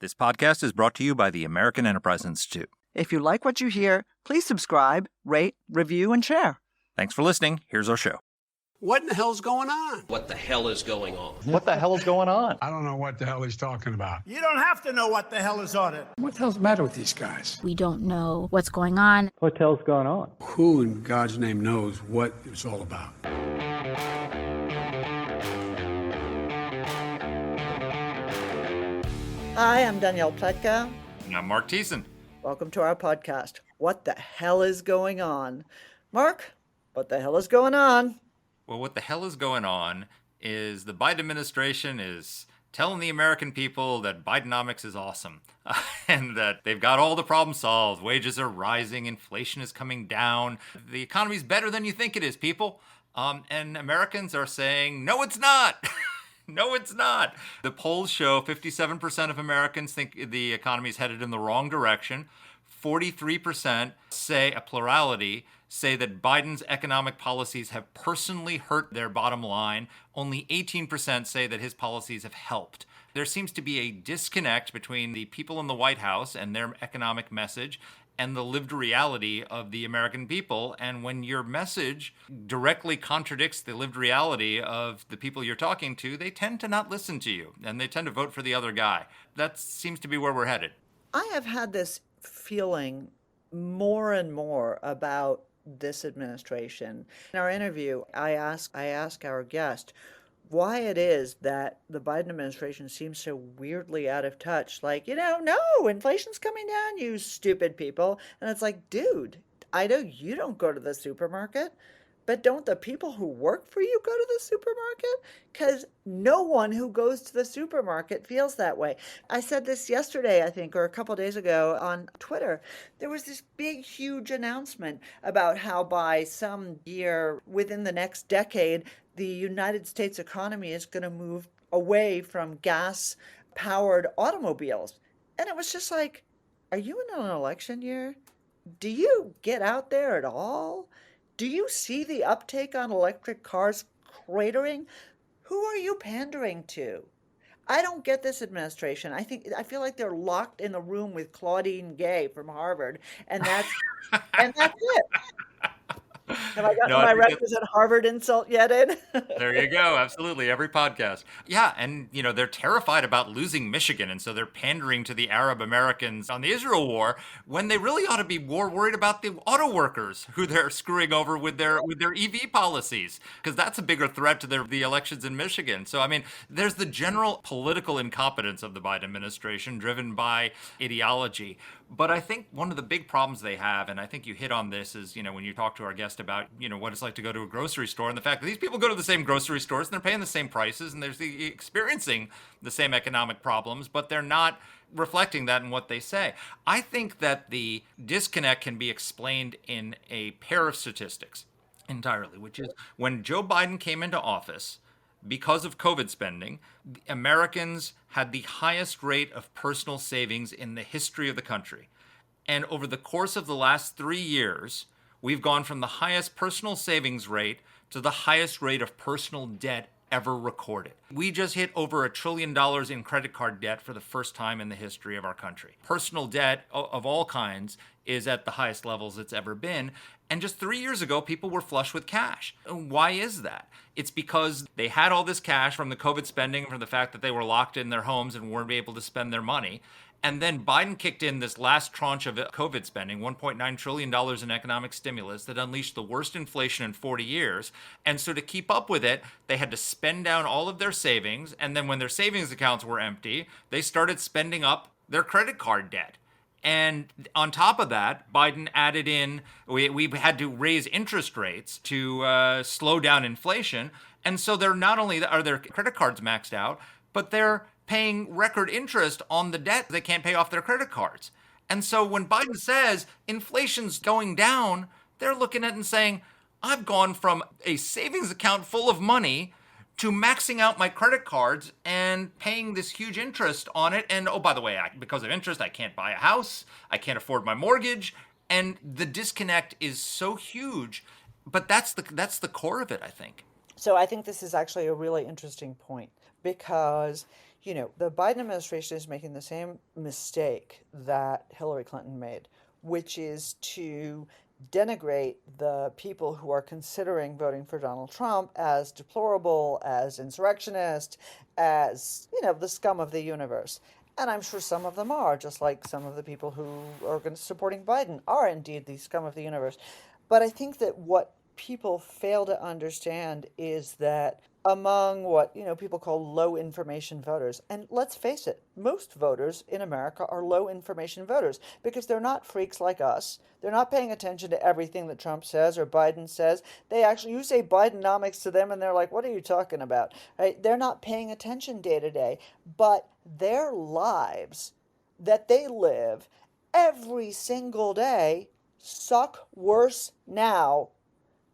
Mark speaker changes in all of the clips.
Speaker 1: This podcast is brought to you by the American Enterprise Institute.
Speaker 2: If you like what you hear, please subscribe, rate, review, and share.
Speaker 1: Thanks for listening. Here's our show.
Speaker 3: What in the hell's going on?
Speaker 4: What the hell is going on?
Speaker 5: What the hell is going on?
Speaker 6: I don't know what the hell he's talking about.
Speaker 7: You don't have to know what the hell is on it.
Speaker 6: What the hell's the matter with these guys?
Speaker 8: We don't know what's going on.
Speaker 5: What the hell's going on?
Speaker 3: Who in God's name knows what it's all about?
Speaker 2: Hi, I'm Danielle Pletka.
Speaker 1: And I'm Mark Thiessen.
Speaker 2: Welcome to our podcast, What the Hell is Going On? Mark, what the hell is going on?
Speaker 1: Well, what the hell is going on is the Biden administration is telling the American people that Bidenomics is awesome and that they've got all the problems solved. Wages are rising, inflation is coming down, the economy's better than you think it is, people. And Americans are saying, no, it's not. No, it's not. The polls show 57% of Americans think the economy is headed in the wrong direction. 43% say, a plurality, say that Biden's economic policies have personally hurt their bottom line. Only 18% say that his policies have helped. There seems to be a disconnect between the people in the White House and their economic message and the lived reality of the American people. And when your message directly contradicts the lived reality of the people you're talking to, they tend to not listen to you, and they tend to vote for the other guy. That seems to be where we're headed.
Speaker 2: I have had this feeling more and more about this administration. In our interview, I ask our guest why it is that the Biden administration seems so weirdly out of touch. Like, no, inflation's coming down, you stupid people. And it's like, dude, I know you don't go to the supermarket, but don't the people who work for you go to the supermarket? Because no one who goes to the supermarket feels that way. I said this yesterday, I think, or a couple days ago on Twitter. There was this big, huge announcement about how by some year within the next decade, the United States economy is going to move away from gas-powered automobiles. And it was just like, are you in an election year? Do you get out there at all? Do you see the uptake on electric cars cratering? Who are you pandering to? I don't get this administration. I feel like they're locked in the room with Claudine Gay from Harvard, and that's it. Have I gotten my requisite Harvard insult yet in?
Speaker 1: There you go. Absolutely. Every podcast. Yeah. And, they're terrified about losing Michigan. And so they're pandering to the Arab Americans on the Israel war when they really ought to be more worried about the auto workers who they're screwing over with their EV policies, because that's a bigger threat to the elections in Michigan. So, there's the general political incompetence of the Biden administration driven by ideology. But I think one of the big problems they have, and I think you hit on this, is, when you talk to our guest about, what it's like to go to a grocery store, and the fact that these people go to the same grocery stores and they're paying the same prices and they're experiencing the same economic problems, but they're not reflecting that in what they say. I think that the disconnect can be explained in a pair of statistics entirely, which is when Joe Biden came into office, because of COVID spending, Americans had the highest rate of personal savings in the history of the country. And over the course of the last 3 years, we've gone from the highest personal savings rate to the highest rate of personal debt ever recorded. We just hit over $1 trillion in credit card debt for the first time in the history of our country. Personal debt of all kinds is at the highest levels it's ever been. And just 3 years ago, people were flush with cash. Why is that? It's because they had all this cash from the COVID spending, from the fact that they were locked in their homes and weren't able to spend their money. And then Biden kicked in this last tranche of COVID spending, $1.9 trillion in economic stimulus that unleashed the worst inflation in 40 years. And so to keep up with it, they had to spend down all of their savings. And then when their savings accounts were empty, they started spending up their credit card debt. And on top of that, Biden added in, we had to raise interest rates to slow down inflation. And so they're not only are their credit cards maxed out, but they're paying record interest on the debt they can't pay off their credit cards. And so when Biden says inflation's going down, they're looking at it and saying, I've gone from a savings account full of money to maxing out my credit cards and paying this huge interest on it. And oh, by the way, because of interest, I can't buy a house. I can't afford my mortgage. And the disconnect is so huge. But that's the core of it, I think.
Speaker 2: So I think this is actually a really interesting point because, the Biden administration is making the same mistake that Hillary Clinton made, which is to denigrate the people who are considering voting for Donald Trump as deplorable, as insurrectionist, as, the scum of the universe. And I'm sure some of them are, just like some of the people who are supporting Biden are indeed the scum of the universe. But I think that what people fail to understand is that among what people call low information voters, and let's face it, most voters in America are low information voters because they're not freaks like us. They're not paying attention to everything that Trump says or Biden says. They actually, you say Bidenomics to them and they're like, what are you talking about? Right? They're not paying attention day to day, but their lives that they live every single day suck worse now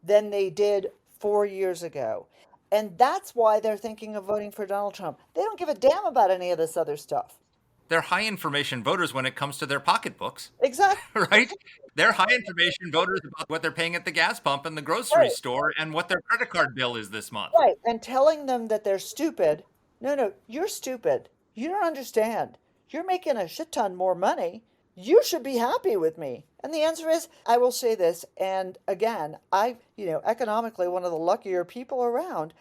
Speaker 2: than they did 4 years ago. And that's why they're thinking of voting for Donald Trump. They don't give a damn about any of this other stuff.
Speaker 1: They're high information voters when it comes to their pocketbooks,
Speaker 2: Exactly.
Speaker 1: right? They're high information voters about what they're paying at the gas pump and the grocery
Speaker 2: Right.
Speaker 1: store and what their credit card bill is this month.
Speaker 2: Right. And telling them that they're stupid. No, you're stupid. You don't understand. You're making a shit ton more money. You should be happy with me. And the answer is, I will say this. And again, economically, one of the luckier people around.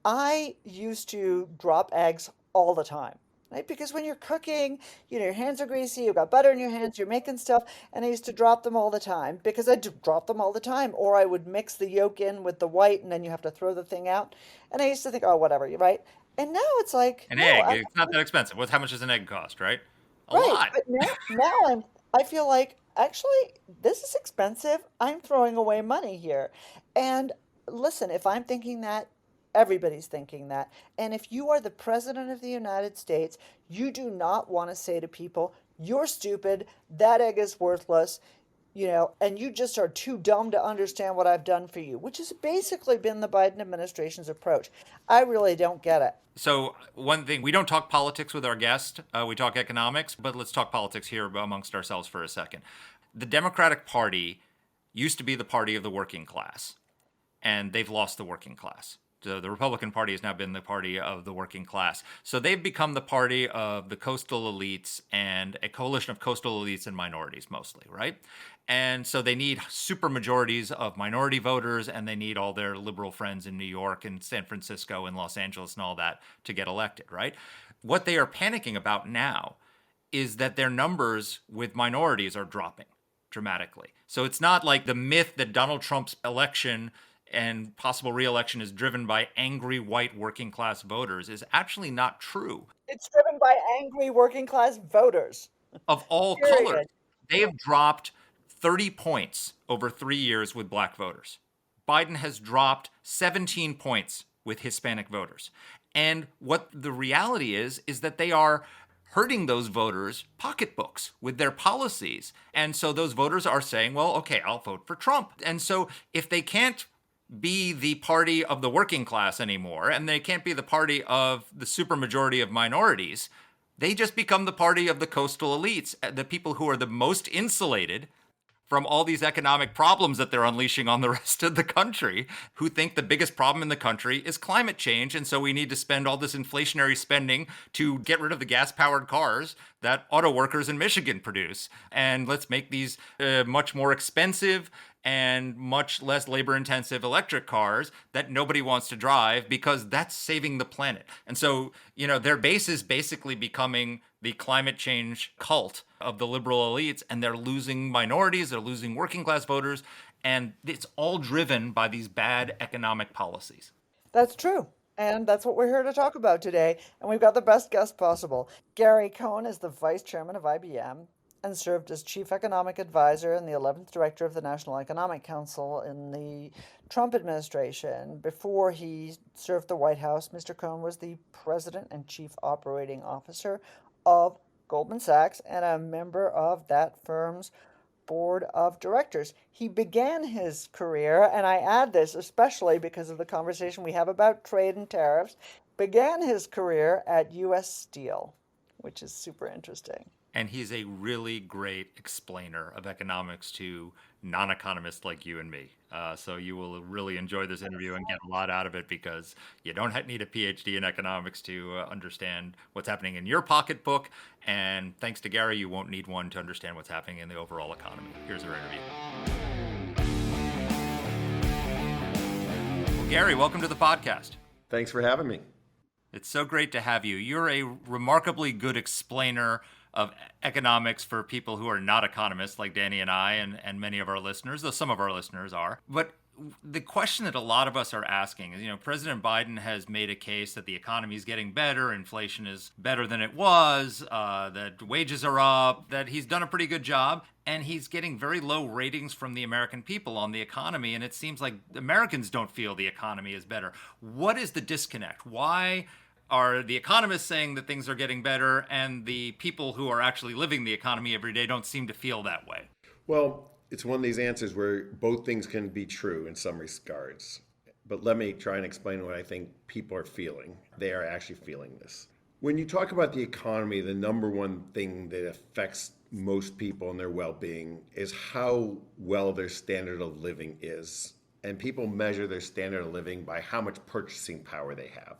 Speaker 2: I used to drop eggs all the time, right? Because when you're cooking, your hands are greasy, you've got butter in your hands, you're making stuff, and I used to drop them all the time because I drop them all the time. Or I would mix the yolk in with the white, and then you have to throw the thing out. And I used to think, oh, whatever, right? And now it's like,
Speaker 1: An
Speaker 2: no,
Speaker 1: egg, it's not that expensive. How much does an egg cost, right? A
Speaker 2: right.
Speaker 1: lot.
Speaker 2: But now I feel like actually this is expensive. I'm throwing away money here. And listen, if I'm thinking that, everybody's thinking that. And if you are the president of the United States, you do not want to say to people, you're stupid, that egg is worthless, and you just are too dumb to understand what I've done for you, which has basically been the Biden administration's approach. I really don't get it.
Speaker 1: So one thing, we don't talk politics with our guest. We talk economics, but let's talk politics here amongst ourselves for a second. The Democratic Party used to be the party of the working class, and they've lost the working class. So the Republican Party has now been the party of the working class. So they've become the party of the coastal elites and a coalition of coastal elites and minorities mostly, right? And so they need super majorities of minority voters, and they need all their liberal friends in New York and San Francisco and Los Angeles and all that to get elected, right? What they are panicking about now is that their numbers with minorities are dropping dramatically. So it's not like the myth that Donald Trump's election and possible re-election is driven by angry white working class voters is actually not true.
Speaker 2: It's driven by angry working class voters.
Speaker 1: Of all
Speaker 2: Period.
Speaker 1: colors, they have dropped 30 points over 3 years with black voters. Biden has dropped 17 points with Hispanic voters. And what the reality is that they are hurting those voters' pocketbooks with their policies. And so those voters are saying, well, okay, I'll vote for Trump. And so if they can't be the party of the working class anymore, and they can't be the party of the supermajority of minorities, they just become the party of the coastal elites, the people who are the most insulated from all these economic problems that they're unleashing on the rest of the country, who think the biggest problem in the country is climate change. And so we need to spend all this inflationary spending to get rid of the gas-powered cars that auto workers in Michigan produce. And let's make these much more expensive and much less labor-intensive electric cars that nobody wants to drive because that's saving the planet. And so, their base is basically becoming the climate change cult of the liberal elites, and they're losing minorities, they're losing working class voters, and it's all driven by these bad economic policies.
Speaker 2: That's true. And that's what we're here to talk about today. And we've got the best guest possible. Gary Cohn is the vice chairman of IBM and served as chief economic advisor and the 11th director of the National Economic Council in the Trump administration. Before he served the White House, Mr. Cohn was the president and chief operating officer of Goldman Sachs and a member of that firm's board of directors. He began his career, and I add this especially because of the conversation we have about trade and tariffs, began his career at U.S. Steel, which is super interesting.
Speaker 1: And he's a really great explainer of economics to non-economists like you and me. So you will really enjoy this interview and get a lot out of it because you don't need a PhD in economics to understand what's happening in your pocketbook. And thanks to Gary, you won't need one to understand what's happening in the overall economy. Here's our interview. Well, Gary, welcome to the podcast.
Speaker 4: Thanks for having me.
Speaker 1: It's so great to have you. You're a remarkably good explainer of economics for people who are not economists like Danny and I and many of our listeners, though some of our listeners are. But the question that a lot of us are asking is, President Biden has made a case that the economy is getting better, inflation is better than it was, that wages are up, that he's done a pretty good job, and he's getting very low ratings from the American people on the economy, and it seems like Americans don't feel the economy is better. What is the disconnect? Why are the economists saying that things are getting better and the people who are actually living the economy every day don't seem to feel that way?
Speaker 4: Well, it's one of these answers where both things can be true in some regards. But let me try and explain what I think people are feeling. They are actually feeling this. When you talk about the economy, the number one thing that affects most people and their well-being is how well their standard of living is. And people measure their standard of living by how much purchasing power they have.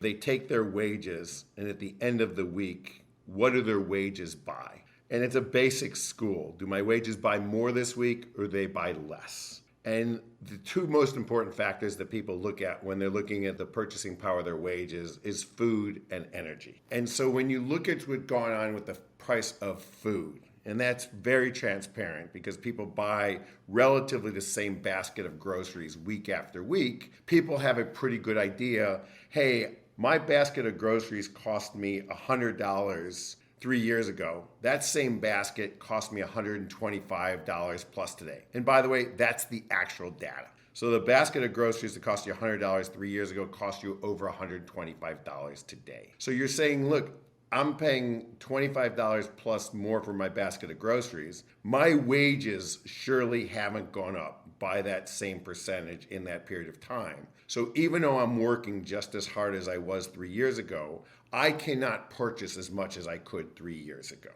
Speaker 4: They take their wages, and at the end of the week, what do their wages buy? And it's a basic school. Do my wages buy more this week, or do they buy less? And the two most important factors that people look at when they're looking at the purchasing power of their wages is food and energy. And so when you look at what's going on with the price of food, and that's very transparent because people buy relatively the same basket of groceries week after week, people have a pretty good idea, hey, my basket of groceries cost me $100 3 years ago. That same basket cost me $125 plus today. And by the way, that's the actual data. So the basket of groceries that cost you $100 3 years ago cost you over $125 today. So you're saying, look, I'm paying $25 plus more for my basket of groceries. My wages surely haven't gone up by that same percentage in that period of time. So even though I'm working just as hard as I was 3 years ago, I cannot purchase as much as I could 3 years ago.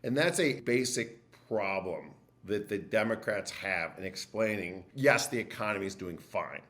Speaker 4: And that's a basic problem that the Democrats have in explaining, yes, the economy is doing fine.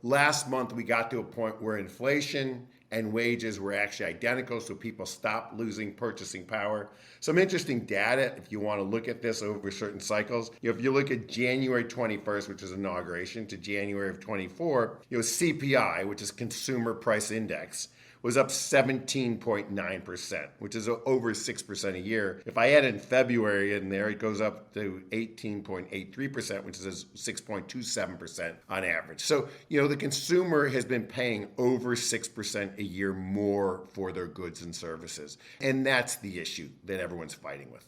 Speaker 4: Last month we got to a point where inflation and wages were actually identical, so people stopped losing purchasing power. Some interesting data, if you want to look at this over certain cycles. If you look at January 21st, which is inauguration, to January of 24, CPI, which is Consumer Price Index, was up 17.9%, which is over 6% a year. If I add in February in there, it goes up to 18.83%, which is 6.27% on average. So, the consumer has been paying over 6% a year more for their goods and services. And that's the issue that everyone's fighting with.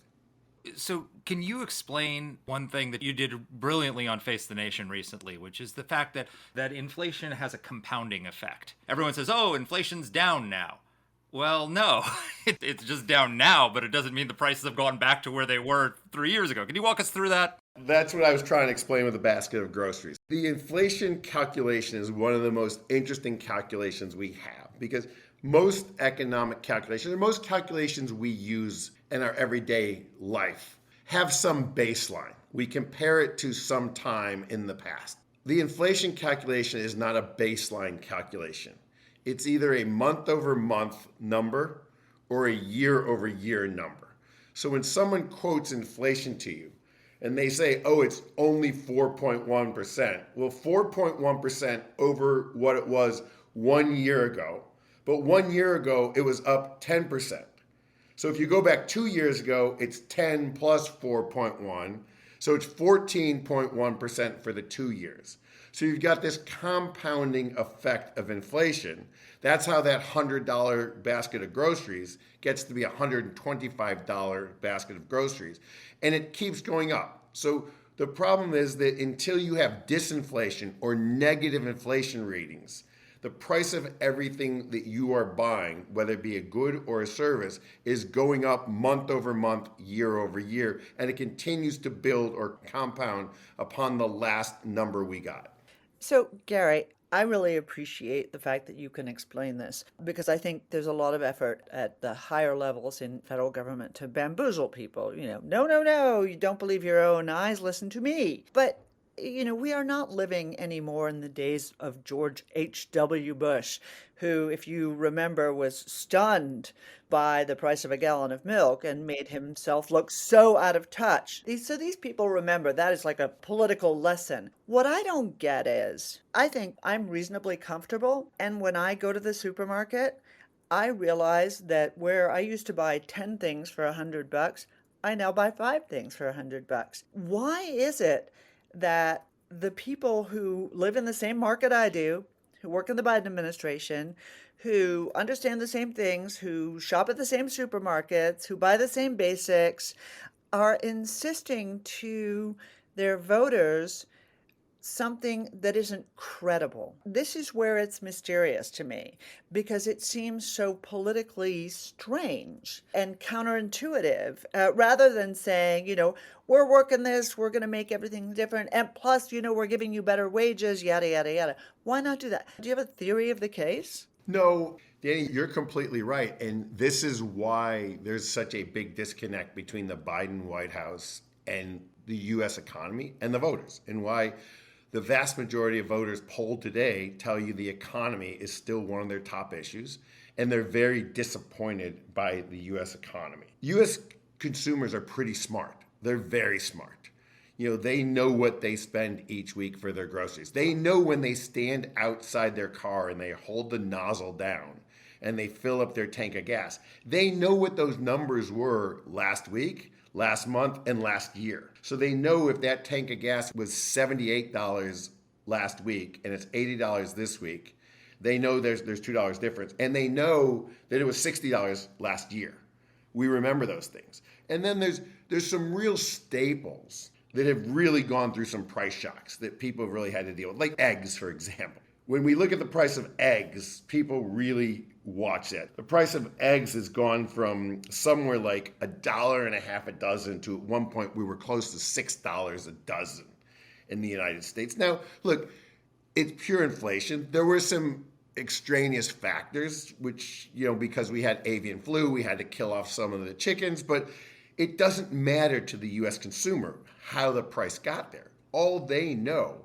Speaker 1: So can you explain one thing that you did brilliantly on Face the Nation recently, which is the fact that inflation has a compounding effect? Everyone says, oh, inflation's down now. Well, no, it's just down now, but it doesn't mean the prices have gone back to where they were 3 years ago. Can you walk us through that?
Speaker 4: That's what I was trying to explain with the basket of groceries. The inflation calculation is one of the most interesting calculations we have because most economic calculations, or most calculations we use in our everyday life, have some baseline. We compare it to some time in the past. The inflation calculation is not a baseline calculation. It's either a month-over-month number or a year-over-year number. So when someone quotes inflation to you, and they say, oh, it's only 4.1%. Well, 4.1% over what it was 1 year ago. But 1 year ago, it was up 10%. So if you go back 2 years ago, it's 10 plus 4.1. So it's 14.1% for the 2 years. So you've got this compounding effect of inflation. That's how that $100 basket of groceries gets to be a $125 basket of groceries. And it keeps going up. So the problem is that until you have disinflation or negative inflation readings, the price of everything that you are buying, whether it be a good or a service, is going up month over month, year over year, and it continues to build or compound upon the last number we got.
Speaker 2: So, Gary, I really appreciate the fact that you can explain this because I think there's a lot of effort at the higher levels in federal government to bamboozle people. No, no, no, you don't believe your own eyes, listen to me. But we are not living anymore in the days of George H.W. Bush, who, if you remember, was stunned by the price of a gallon of milk and made himself look so out of touch. So these people remember that is like a political lesson. What I don't get is, I think I'm reasonably comfortable, and when I go to the supermarket, I realize that where I used to buy 10 things for $100, I now buy 5 things for $100. Why is it that the people who live in the same market I do, who work in the Biden administration, who understand the same things, who shop at the same supermarkets, who buy the same basics, are insisting to their voters something that isn't credible? This is where it's mysterious to me because it seems so politically strange and counterintuitive, rather than saying, we're working this, we're going to make everything different, and plus, we're giving you better wages, yada, yada, yada. Why not do that? Do you have a theory of the case?
Speaker 4: No, Danny, you're completely right. And this is why there's such a big disconnect between the Biden White House and the U.S. economy and the voters, and why the vast majority of voters polled today tell you the economy is still one of their top issues, and they're very disappointed by the U.S. economy. U.S. consumers are pretty smart. They're very smart. They know what they spend each week for their groceries. They know when they stand outside their car and they hold the nozzle down and they fill up their tank of gas. They know what those numbers were last week, last month, and last year. So they know if that tank of gas was $78 last week and it's $80 this week, they know there's $2 difference. And they know that it was $60 last year. We remember those things. And then there's some real staples that have really gone through some price shocks that people have really had to deal with, like eggs, for example. When we look at the price of eggs, people really watch that. The price of eggs has gone from somewhere like $1.50 a dozen to at one point we were close to $6 a dozen in the United States. Now, look, it's pure inflation. There were some extraneous factors, which, because we had avian flu, we had to kill off some of the chickens, but it doesn't matter to the U.S. consumer how the price got there. All they know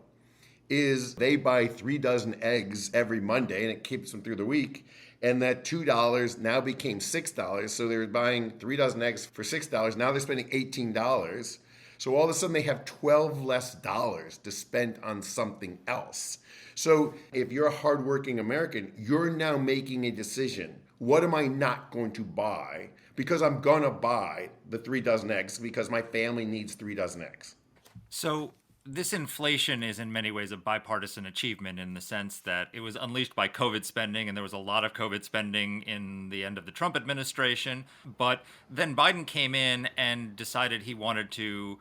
Speaker 4: is they buy 3 dozen eggs every Monday and it keeps them through the week. And that $2 now became $6. So they were buying 3 dozen eggs for $6. Now they're spending $18. So all of a sudden they have $12 less to spend on something else. So if you're a hardworking American, you're now making a decision. What am I not going to buy? Because I'm going to buy the 3 dozen eggs because my family needs 3 dozen eggs.
Speaker 1: So this inflation is in many ways a bipartisan achievement in the sense that it was unleashed by COVID spending, and there was a lot of COVID spending in the end of the Trump administration. But then Biden came in and decided he wanted to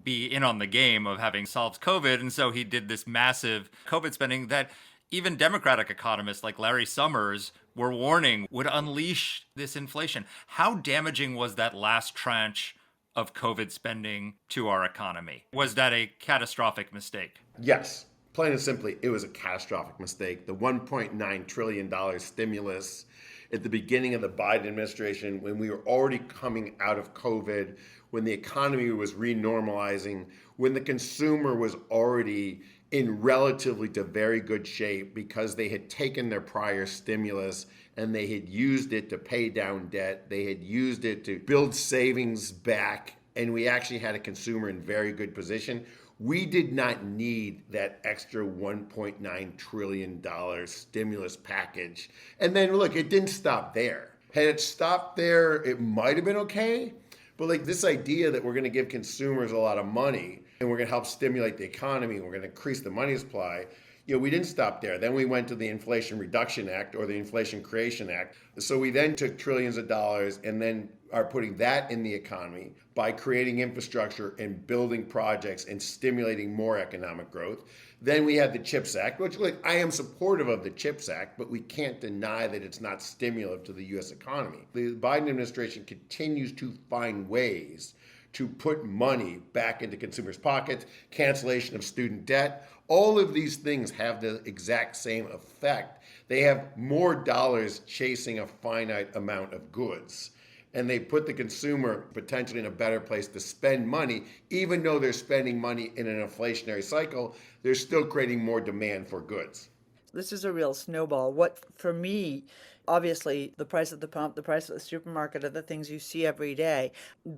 Speaker 1: be in on the game of having solved COVID. And so he did this massive COVID spending that even Democratic economists like Larry Summers were warning would unleash this inflation. How damaging was that last tranche of COVID spending to our economy? Was that a catastrophic mistake?
Speaker 4: Yes. Plain and simply, it was a catastrophic mistake. The $1.9 trillion stimulus at the beginning of the Biden administration, when we were already coming out of COVID, when the economy was renormalizing, when the consumer was already in relatively to very good shape because they had taken their prior stimulus and they had used it to pay down debt. They had used it to build savings back, and we actually had a consumer in very good position. We did not need that extra $1.9 trillion stimulus package. And then look, it didn't stop there. Had it stopped there, it might have been okay. But like this idea that we're going to give consumers a lot of money and we're going to help stimulate the economy and we're going to increase the money supply, we didn't stop there. Then we went to the Inflation Reduction Act or the Inflation Creation Act. So we then took trillions of dollars and then are putting that in the economy by creating infrastructure and building projects and stimulating more economic growth. Then we had the CHIPS Act, which look, I am supportive of the CHIPS Act, but we can't deny that it's not stimulative to the U.S. economy. The Biden administration continues to find ways to put money back into consumers' pockets, cancellation of student debt. All of these things have the exact same effect. They have more dollars chasing a finite amount of goods. And they put the consumer potentially in a better place to spend money. Even though they're spending money in an inflationary cycle, they're still creating more demand for goods.
Speaker 2: This is a real snowball. What, for me, obviously, the price at the pump, the price at the supermarket are the things you see every day.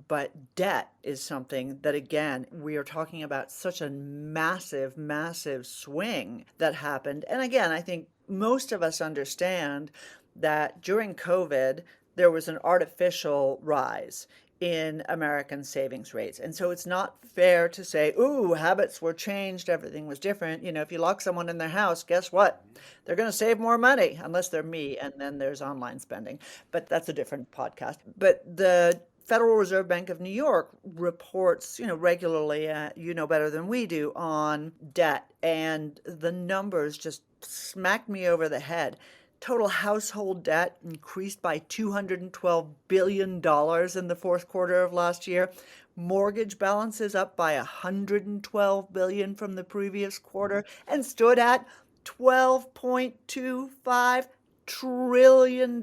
Speaker 2: But debt is something that, again, we are talking about such a massive, massive swing that happened. And again, I think most of us understand that during COVID, there was an artificial rise in American savings rates. And so it's not fair to say, ooh, habits were changed, everything was different. You know, if you lock someone in their house, guess what? They're going to save more money, unless they're me, and then there's online spending. But that's a different podcast. But the Federal Reserve Bank of New York reports, regularly, you know better than we do, on debt. And the numbers just smacked me over the head. Total household debt increased by $212 billion in the fourth quarter of last year. Mortgage balances up by $112 billion from the previous quarter and stood at $12.25 trillion.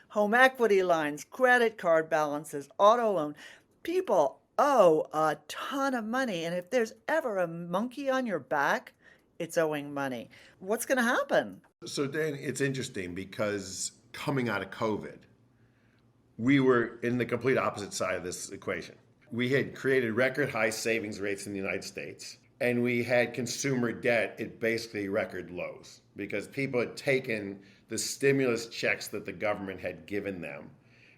Speaker 2: Home equity lines, credit card balances, auto loan. People owe a ton of money. And if there's ever a monkey on your back, it's owing money. What's going to happen?
Speaker 4: So, Dan, it's interesting because coming out of COVID, we were in the complete opposite side of this equation. We had created record high savings rates in the United States, and we had consumer debt at basically record lows because people had taken the stimulus checks that the government had given them,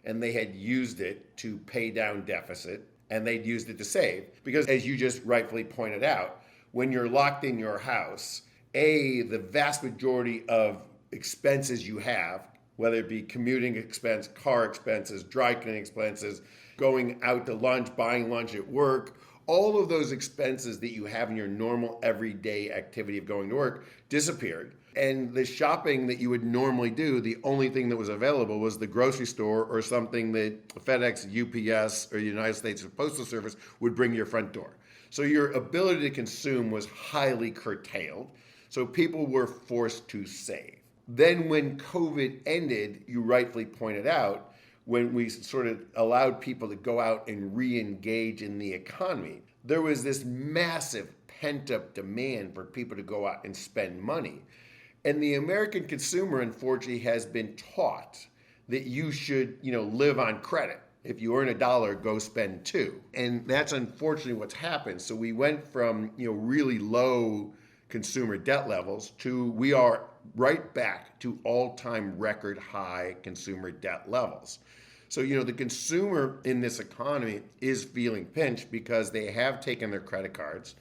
Speaker 4: and they had used it to pay down deficit, and they'd used it to save. Because as you just rightfully pointed out, when you're locked in your house, the vast majority of expenses you have, whether it be commuting expense, car expenses, dry cleaning expenses, going out to lunch, buying lunch at work, all of those expenses that you have in your normal everyday activity of going to work disappeared. And the shopping that you would normally do, the only thing that was available was the grocery store or something that FedEx, UPS, or the United States Postal Service would bring to your front door. So your ability to consume was highly curtailed. So people were forced to save. Then when COVID ended, you rightfully pointed out, when we sort of allowed people to go out and re-engage in the economy, there was this massive pent-up demand for people to go out and spend money. And the American consumer, unfortunately, has been taught that you should, live on credit. If you earn $1, go spend $2. And that's unfortunately what's happened. So we went from, really low consumer debt levels to we are right back to all-time record high consumer debt levels. So, the consumer in this economy is feeling pinched because they have taken their credit cards.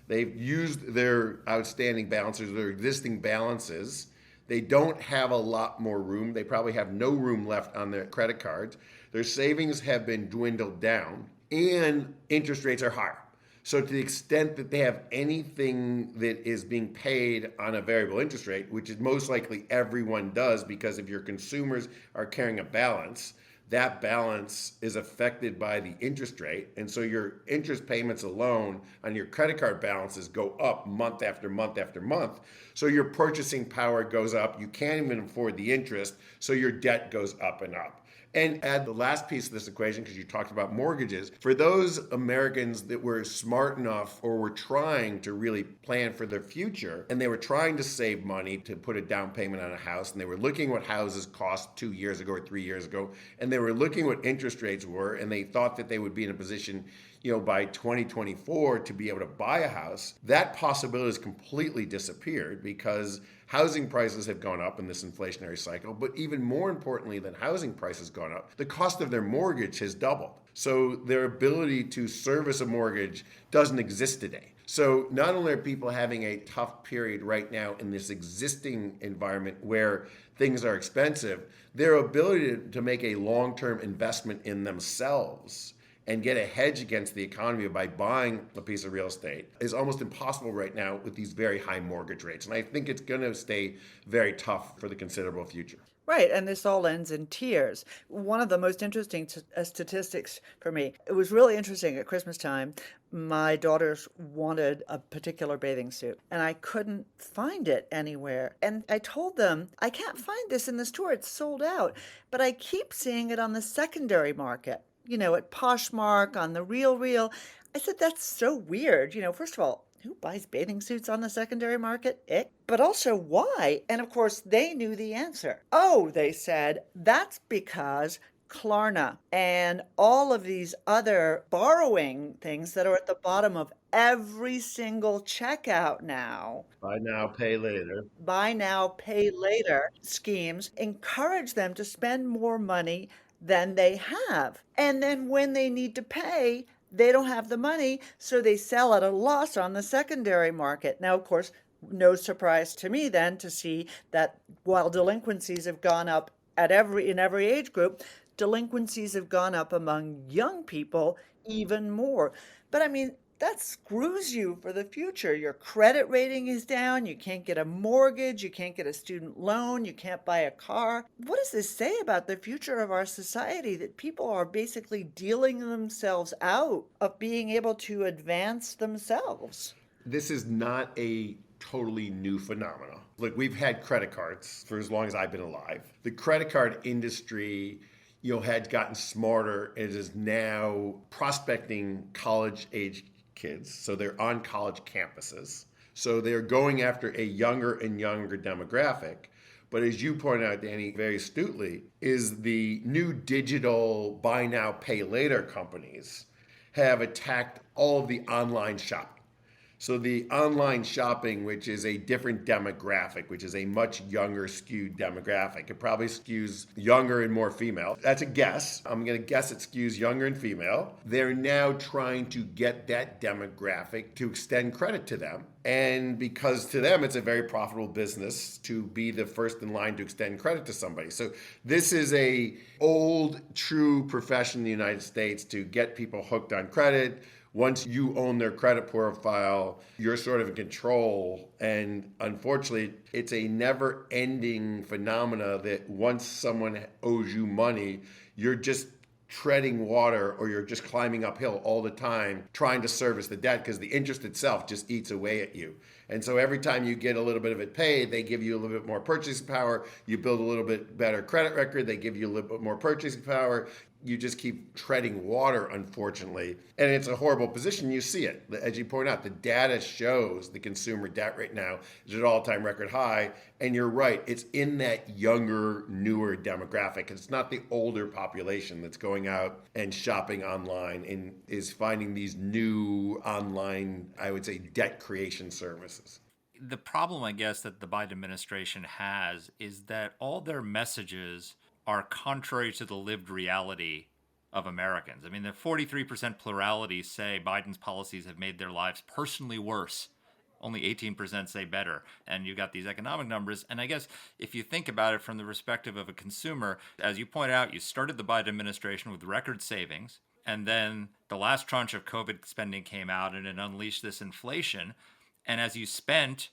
Speaker 4: They've used their outstanding balances, their existing balances. They don't have a lot more room. They probably have no room left on their credit cards. Their savings have been dwindled down and interest rates are higher. So to the extent that they have anything that is being paid on a variable interest rate, which is most likely everyone does, because if your consumers are carrying a balance, that balance is affected by the interest rate. And so your interest payments alone on your credit card balances go up month after month after month. So your purchasing power goes up. You can't even afford the interest. So your debt goes up and up. And add the last piece of this equation, because you talked about mortgages. For those Americans that were smart enough or were trying to really plan for their future, and they were trying to save money to put a down payment on a house, and they were looking what houses cost 2 years ago or 3 years ago, and they were looking what interest rates were, and they thought that they would be in a position by 2024 to be able to buy a house, that possibility has completely disappeared because housing prices have gone up in this inflationary cycle. But even more importantly than housing prices gone up, the cost of their mortgage has doubled. So their ability to service a mortgage doesn't exist today. So not only are people having a tough period right now in this existing environment where things are expensive, their ability to make a long-term investment in themselves and get a hedge against the economy by buying a piece of real estate is almost impossible right now with these very high mortgage rates. And I think it's going to stay very tough for the considerable future.
Speaker 2: Right, and this all ends in tears. One of the most interesting statistics for me, it was really interesting at Christmas time. My daughters wanted a particular bathing suit, and I couldn't find it anywhere. And I told them, I can't find this in the store, it's sold out. But I keep seeing it on the secondary market, at Poshmark, on the Real Real. I said, that's so weird. First of all, who buys bathing suits on the secondary market? Ick. But also, why? And of course, they knew the answer. Oh, they said, that's because Klarna and all of these other borrowing things that are at the bottom of every single checkout now.
Speaker 4: Buy now, pay later.
Speaker 2: Buy now, pay later schemes encourage them to spend more money than they have. And then when they need to pay, they don't have the money, so they sell at a loss on the secondary market. Now, of course, no surprise to me then to see that while delinquencies have gone up in every age group, delinquencies have gone up among young people even more. But I mean, that screws you for the future. Your credit rating is down. You can't get a mortgage. You can't get a student loan. You can't buy a car. What does this say about the future of our society, that people are basically dealing themselves out of being able to advance themselves?
Speaker 4: This is not a totally new phenomenon. Look, we've had credit cards for as long as I've been alive. The credit card industry had gotten smarter and is now prospecting college-age kids. So they're on college campuses. So they're going after a younger and younger demographic. But as you point out, Danny, very astutely, is the new digital buy now, pay later companies have attacked all of the online shopping. So the online shopping, which is a different demographic, which is a much younger skewed demographic, it probably skews younger and more female. That's a guess. I'm going to guess it skews younger and female. They're now trying to get that demographic to extend credit to them. And because to them, it's a very profitable business to be the first in line to extend credit to somebody. So this is a old, true profession in the United States to get people hooked on credit. Once you own their credit profile, you're sort of in control. And unfortunately, it's a never-ending phenomena that once someone owes you money, you're just treading water or you're just climbing uphill all the time trying to service the debt because the interest itself just eats away at you. And so every time you get a little bit of it paid, they give you a little bit more purchasing power. You build a little bit better credit record, they give you a little bit more purchasing power. You just keep treading water, unfortunately. And it's a horrible position. You see it. As you point out, the data shows the consumer debt right now is at an all-time record high. And you're right. It's in that younger, newer demographic. It's not the older population that's going out and shopping online and is finding these new online, I would say, debt creation services.
Speaker 1: The problem, I guess, that the Biden administration has is that all their messages are contrary to the lived reality of Americans. I mean, the 43% plurality say Biden's policies have made their lives personally worse. Only 18% say better. And you got these economic numbers. And I guess if you think about it from the perspective of a consumer, as you point out, you started the Biden administration with record savings. And then the last tranche of COVID spending came out and it unleashed this inflation. And as you spent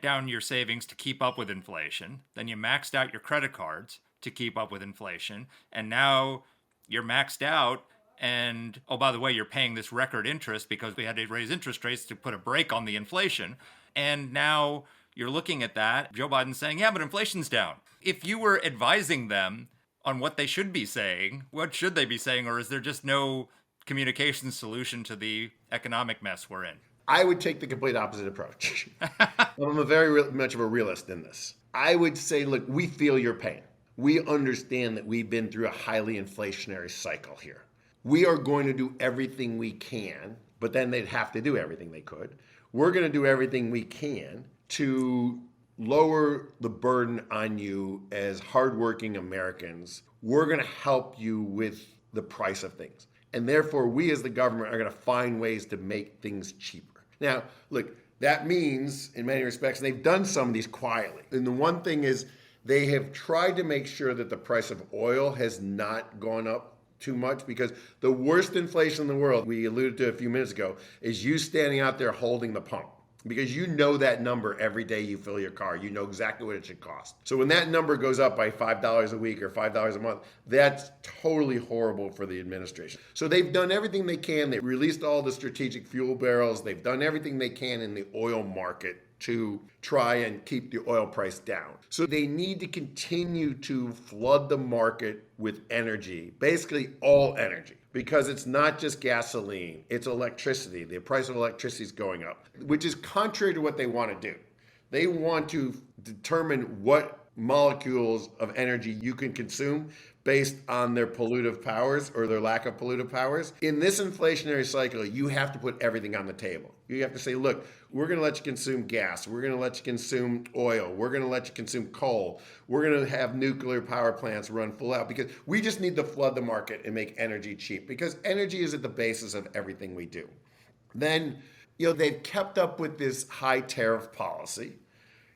Speaker 1: down your savings to keep up with inflation. Then you maxed out your credit cards to keep up with inflation. And now you're maxed out. And, oh, by the way, you're paying this record interest because we had to raise interest rates to put a brake on the inflation. And now you're looking at that. Joe Biden's saying, yeah, but inflation's down. If you were advising them on what they should be saying, what should they be saying? Or is there just no communication solution to the economic mess we're in?
Speaker 4: I would take the complete opposite approach. I'm a very much of a realist in this. I would say, look, we feel your pain. We understand that we've been through a highly inflationary cycle here. We are going to do everything we can, but then they'd have to do everything they could. We're going to do everything we can to lower the burden on you as hardworking Americans. We're going to help you with the price of things. And therefore, we as the government are going to find ways to make things cheaper. Now, look, that means, in many respects, they've done some of these quietly. And the one thing is, they have tried to make sure that the price of oil has not gone up too much, because the worst inflation in the world, we alluded to a few minutes ago, is you standing out there holding the pump. because you know that number every day you fill your car. You know exactly what it should cost. So when that number goes up by $5 a week or $5 a month, that's totally horrible for the administration. So they've done everything they can. They released all the strategic fuel barrels. They've done everything they can in the oil market to try and keep the oil price down. So they need to continue to flood the market with energy, basically all energy, because it's not just gasoline, it's electricity. The price of electricity is going up, which is contrary to what they want to do. They want to determine what molecules of energy you can consume based on their pollutive powers or their lack of pollutive powers. In this inflationary cycle, you have to put everything on the table. You have to say, look, we're going to let you consume gas. We're going to let you consume oil. We're going to let you consume coal. We're going to have nuclear power plants run full out because we just need to flood the market and make energy cheap because energy is at the basis of everything we do. Then, they've kept up with this high tariff policy.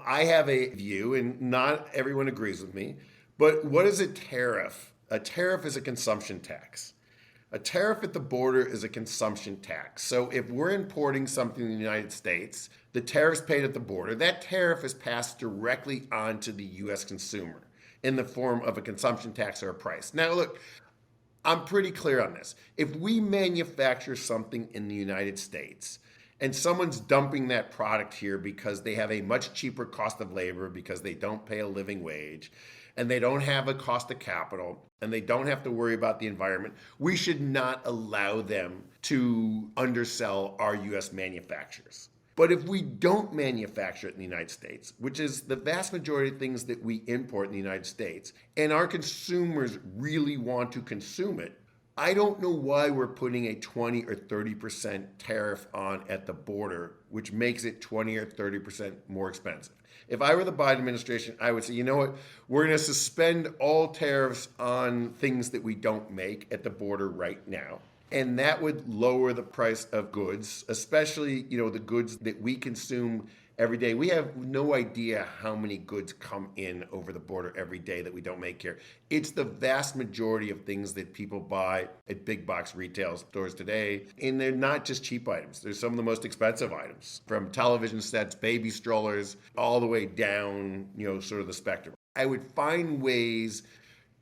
Speaker 4: I have a view, and not everyone agrees with me, but what is a tariff? A tariff is a consumption tax. A tariff at the border is a consumption tax. So if we're importing something in the United States, the tariff's paid at the border. That tariff is passed directly on to the U.S. consumer in the form of a consumption tax or a price. Now, look, I'm pretty clear on this. If we manufacture something in the United States and someone's dumping that product here because they have a much cheaper cost of labor, because they don't pay a living wage, and they don't have a cost of capital, and they don't have to worry about the environment, we should not allow them to undersell our U.S. manufacturers. But if we don't manufacture it in the United States, which is the vast majority of things that we import in the United States, and our consumers really want to consume it, I don't know why we're putting a 20 or 30% tariff on at the border, which makes it 20 or 30% more expensive. If I were the Biden administration, I would say, you know what, we're going to suspend all tariffs on things that we don't make at the border right now. And that would lower the price of goods, especially, the goods that we consume every day. We have no idea how many goods come in over the border every day that we don't make here. It's the vast majority of things that people buy at big box retail stores today. And they're not just cheap items. They're some of the most expensive items, from television sets, baby strollers, all the way down, sort of the spectrum. I would find ways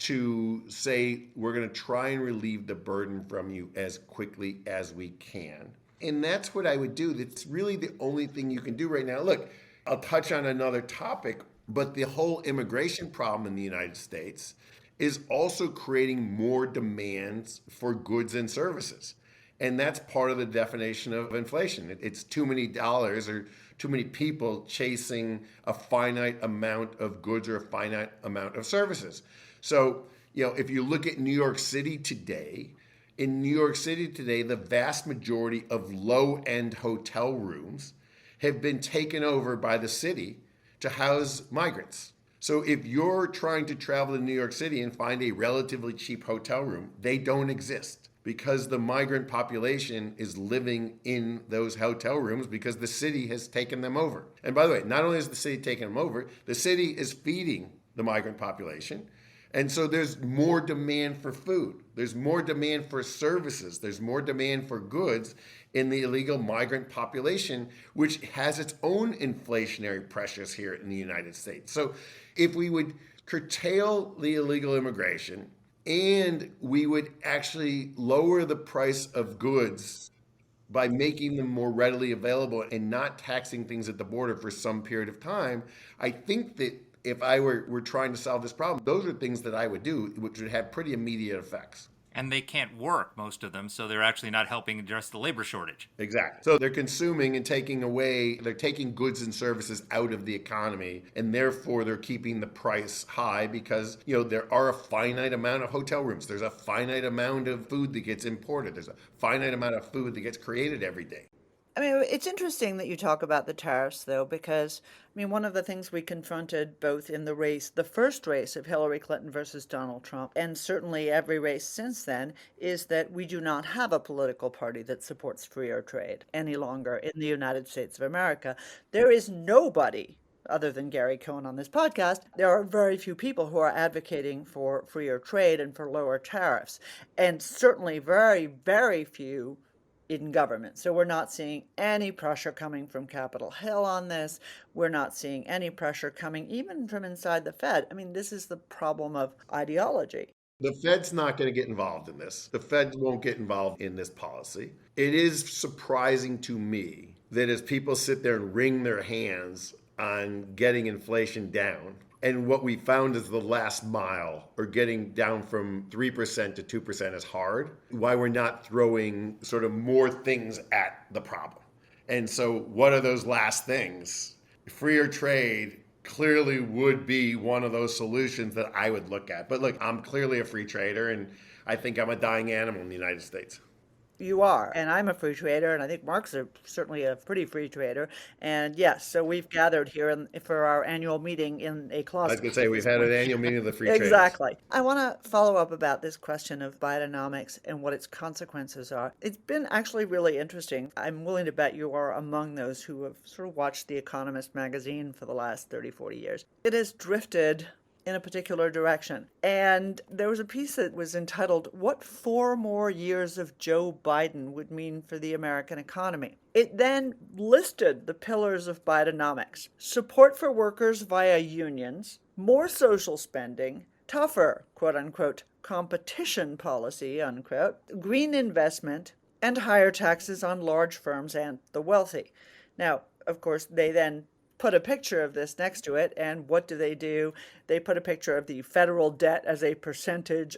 Speaker 4: to say we're going to try and relieve the burden from you as quickly as we can. And that's what I would do. That's really the only thing you can do right now. Look, I'll touch on another topic, but the whole immigration problem in the United States is also creating more demands for goods and services. And that's part of the definition of inflation. It's too many dollars or too many people chasing a finite amount of goods or a finite amount of services. So, if you look at New York City today, the vast majority of low-end hotel rooms have been taken over by the city to house migrants. So if you're trying to travel to New York City and find a relatively cheap hotel room, they don't exist because the migrant population is living in those hotel rooms because the city has taken them over. And by the way, not only has the city taken them over, the city is feeding the migrant population. And so there's more demand for food. There's more demand for services. There's more demand for goods in the illegal migrant population, which has its own inflationary pressures here in the United States. So if we would curtail the illegal immigration and we would actually lower the price of goods by making them more readily available and not taxing things at the border for some period of time, I think that if I were trying to solve this problem, those are things that I would do, which would have pretty immediate effects.
Speaker 1: And they can't work, most of them, so they're actually not helping address the labor shortage.
Speaker 4: Exactly. So they're consuming and they're taking goods and services out of the economy, and therefore they're keeping the price high because, there are a finite amount of hotel rooms. There's a finite amount of food that gets imported. There's a finite amount of food that gets created every day.
Speaker 2: I mean, it's interesting that you talk about the tariffs, though, because, one of the things we confronted both in the first race of Hillary Clinton versus Donald Trump, and certainly every race since then, is that we do not have a political party that supports freer trade any longer in the United States of America. There is nobody other than Gary Cohn on this podcast. There are very few people who are advocating for freer trade and for lower tariffs, and certainly very, very few in government. So we're not seeing any pressure coming from Capitol Hill on this. We're not seeing any pressure coming even from inside the Fed. I mean, this is the problem of ideology.
Speaker 4: The Fed's not going to get involved in this. The Fed won't get involved in this policy. It is surprising to me that as people sit there and wring their hands on getting inflation down, and what we found is the last mile, or getting down from 3% to 2% is hard, why we're not throwing sort of more things at the problem. And so what are those last things? Freer trade clearly would be one of those solutions that I would look at. But look, I'm clearly a free trader, and I think I'm a dying animal in the United States.
Speaker 2: You are, and I'm a free trader, and I think Mark's certainly a pretty free trader. And yes, so we've gathered here for our annual meeting in a closet.
Speaker 4: I was going to say, we've had an annual meeting of the free traders.
Speaker 2: Exactly. I want to follow up about this question of Bidenomics and what its consequences are. It's been actually really interesting. I'm willing to bet you are among those who have sort of watched The Economist magazine for the last 30, 40 years. It has drifted in a particular direction. And there was a piece that was entitled, "What 4 More Years of Joe Biden Would Mean for the American Economy." It then listed the pillars of Bidenomics: support for workers via unions, more social spending, tougher, quote unquote, competition policy, unquote, green investment, and higher taxes on large firms and the wealthy. Now, of course, they then put a picture of this next to it, and what do? They put a picture of the federal debt as a percentage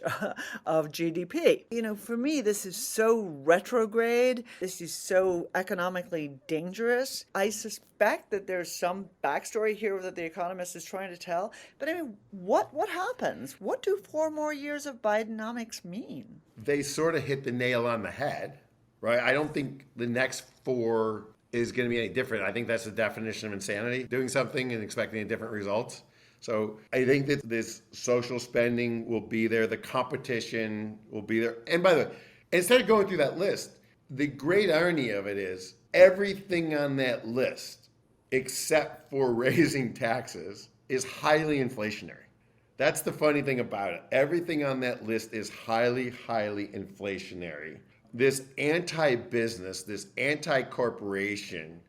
Speaker 2: of GDP. You know, for me, this is so retrograde. This is so economically dangerous. I suspect that there's some backstory here that The Economist is trying to tell. But I mean, what happens? What do 4 more years of Bidenomics mean?
Speaker 4: They sort of hit the nail on the head, right? I don't think the next 4 is going to be any different. I think that's the definition of insanity, doing something and expecting different results. So I think that this social spending will be there. The competition will be there. And by the way, instead of going through that list, the great irony of it is everything on that list, except for raising taxes, is highly inflationary. That's the funny thing about it. Everything on that list is highly, highly inflationary. This anti-business, this anti-corporation,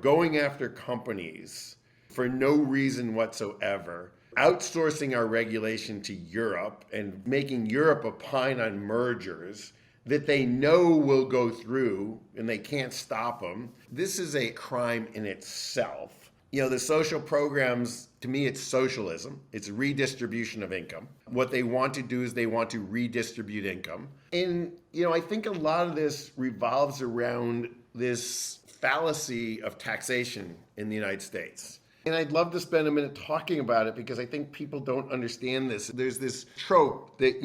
Speaker 4: going after companies for no reason whatsoever, outsourcing our regulation to Europe and making Europe opine on mergers that they know will go through and they can't stop them. This is a crime in itself. The social programs, to me, it's socialism. It's redistribution of income. What they want to do is they want to redistribute income. And, I think a lot of this revolves around this fallacy of taxation in the United States. And I'd love to spend a minute talking about it because I think people don't understand this. There's this trope that,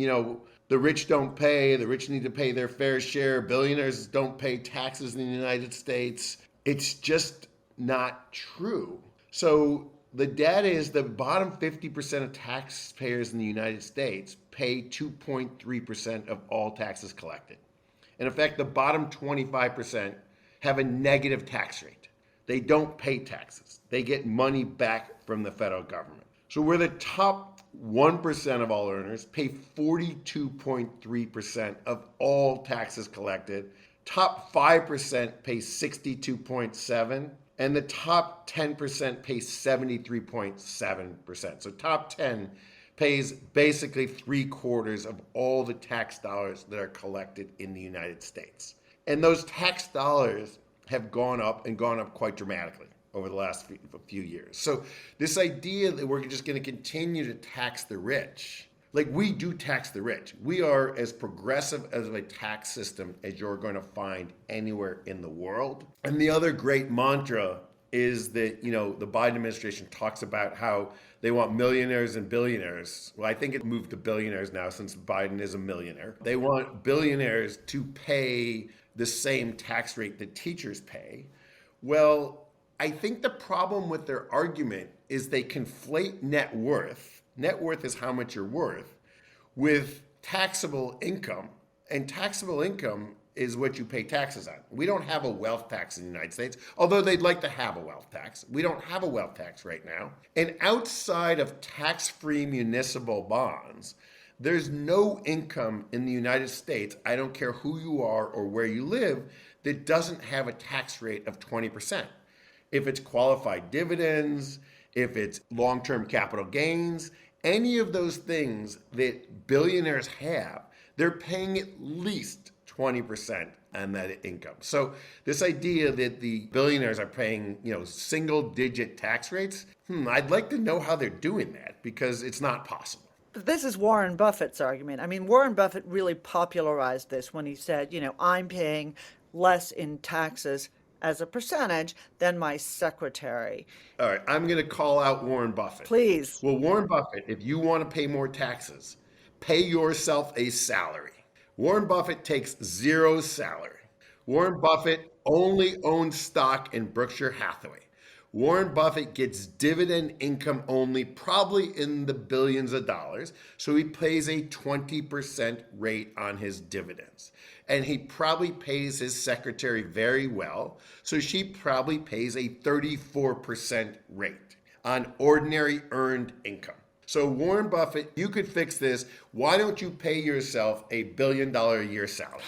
Speaker 4: the rich don't pay, the rich need to pay their fair share, billionaires don't pay taxes in the United States. It's just not true. So the data is the bottom 50% of taxpayers in the United States pay 2.3% of all taxes collected. And in fact, the bottom 25% have a negative tax rate. They don't pay taxes. They get money back from the federal government. So we're the top 1% of all earners, pay 42.3% of all taxes collected. Top 5% pay 62.7%. And the top 10% pays 73.7%. So top 10 pays basically 3/4 of all the tax dollars that are collected in the United States. And those tax dollars have gone up and gone up quite dramatically over the last few years. So this idea that we're just going to continue to tax the rich, like we do tax the rich. We are as progressive as a tax system as you're going to find anywhere in the world. And the other great mantra is that, the Biden administration talks about how they want millionaires and billionaires. Well, I think it moved to billionaires now since Biden is a millionaire. They want billionaires to pay the same tax rate that teachers pay. Well, I think the problem with their argument is they conflate net worth. Net worth is how much you're worth with taxable income. And taxable income is what you pay taxes on. We don't have a wealth tax in the United States, although they'd like to have a wealth tax. We don't have a wealth tax right now. And outside of tax-free municipal bonds, there's no income in the United States, I don't care who you are or where you live, that doesn't have a tax rate of 20%. If it's qualified dividends, if it's long-term capital gains, any of those things that billionaires have, they're paying at least 20% on that income. So this idea that the billionaires are paying, single-digit tax rates, I'd like to know how they're doing that, because it's not possible.
Speaker 2: This is Warren Buffett's argument. I mean, Warren Buffett really popularized this when he said, I'm paying less in taxes as a percentage than my secretary.
Speaker 4: All right, I'm going to call out Warren Buffett.
Speaker 2: Please.
Speaker 4: Well, Warren Buffett, if you want to pay more taxes, pay yourself a salary. Warren Buffett takes zero salary. Warren Buffett only owns stock in Berkshire Hathaway. Warren Buffett gets dividend income only, probably in the billions of dollars, so he pays a 20% rate on his dividends. And he probably pays his secretary very well, so she probably pays a 34% rate on ordinary earned income. So Warren Buffett, you could fix this. Why don't you pay yourself $1 billion a year salary?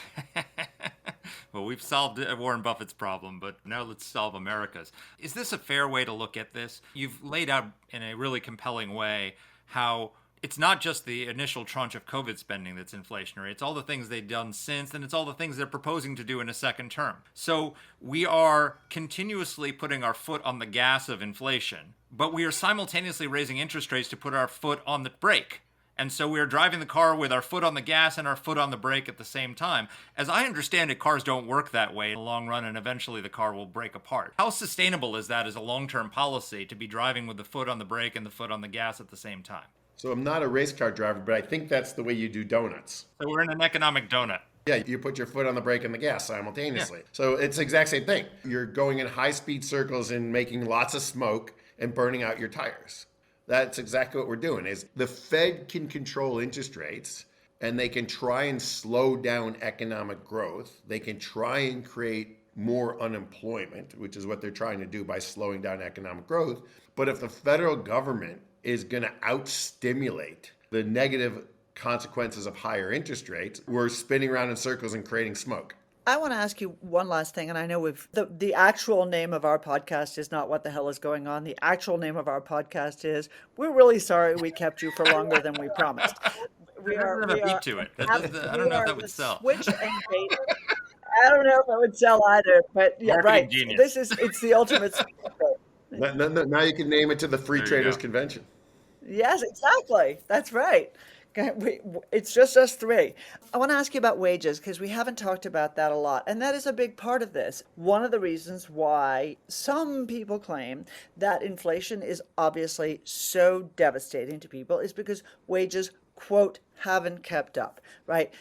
Speaker 1: Well, we've solved Warren Buffett's problem, but now let's solve America's. Is this a fair way to look at this? You've laid out in a really compelling way how it's not just the initial tranche of COVID spending that's inflationary. It's all the things they've done since, and it's all the things they're proposing to do in a second term. So we are continuously putting our foot on the gas of inflation, but we are simultaneously raising interest rates to put our foot on the brake. And so we are driving the car with our foot on the gas and our foot on the brake at the same time. As I understand it, cars don't work that way in the long run, and eventually the car will break apart. How sustainable is that as a long-term policy to be driving with the foot on the brake and the foot on the gas at the same time?
Speaker 4: So I'm not a race car driver, but I think that's the way you do donuts.
Speaker 1: So we're in an economic donut.
Speaker 4: Yeah, you put your foot on the brake and the gas simultaneously. Yeah. So it's the exact same thing. You're going in high-speed circles and making lots of smoke and burning out your tires. That's exactly what we're doing. Is the Fed can control interest rates, and they can try and slow down economic growth. They can try and create more unemployment, which is what they're trying to do by slowing down economic growth. But if the federal government is going to outstimulate the negative consequences of higher interest rates, we're spinning around in circles and creating smoke.
Speaker 2: I want to ask you one last thing, and I know the actual name of our podcast is not What the Hell is Going On. The actual name of our podcast is We're Really Sorry We Kept You for Longer Than We Promised.
Speaker 1: We are a beat to it. I don't know if that would sell.
Speaker 2: Switch and bait. I don't know if it would sell either, but yeah,
Speaker 1: Marketing
Speaker 2: right.
Speaker 1: Genius.
Speaker 2: It's the ultimate.
Speaker 4: Now you can name it to the Free Traders Convention.
Speaker 2: Yes, exactly. That's right. It's just us three. I want to ask you about wages, because we haven't talked about that a lot. And that is a big part of this. One of the reasons why some people claim that inflation is obviously so devastating to people is because wages, quote, haven't kept up, right?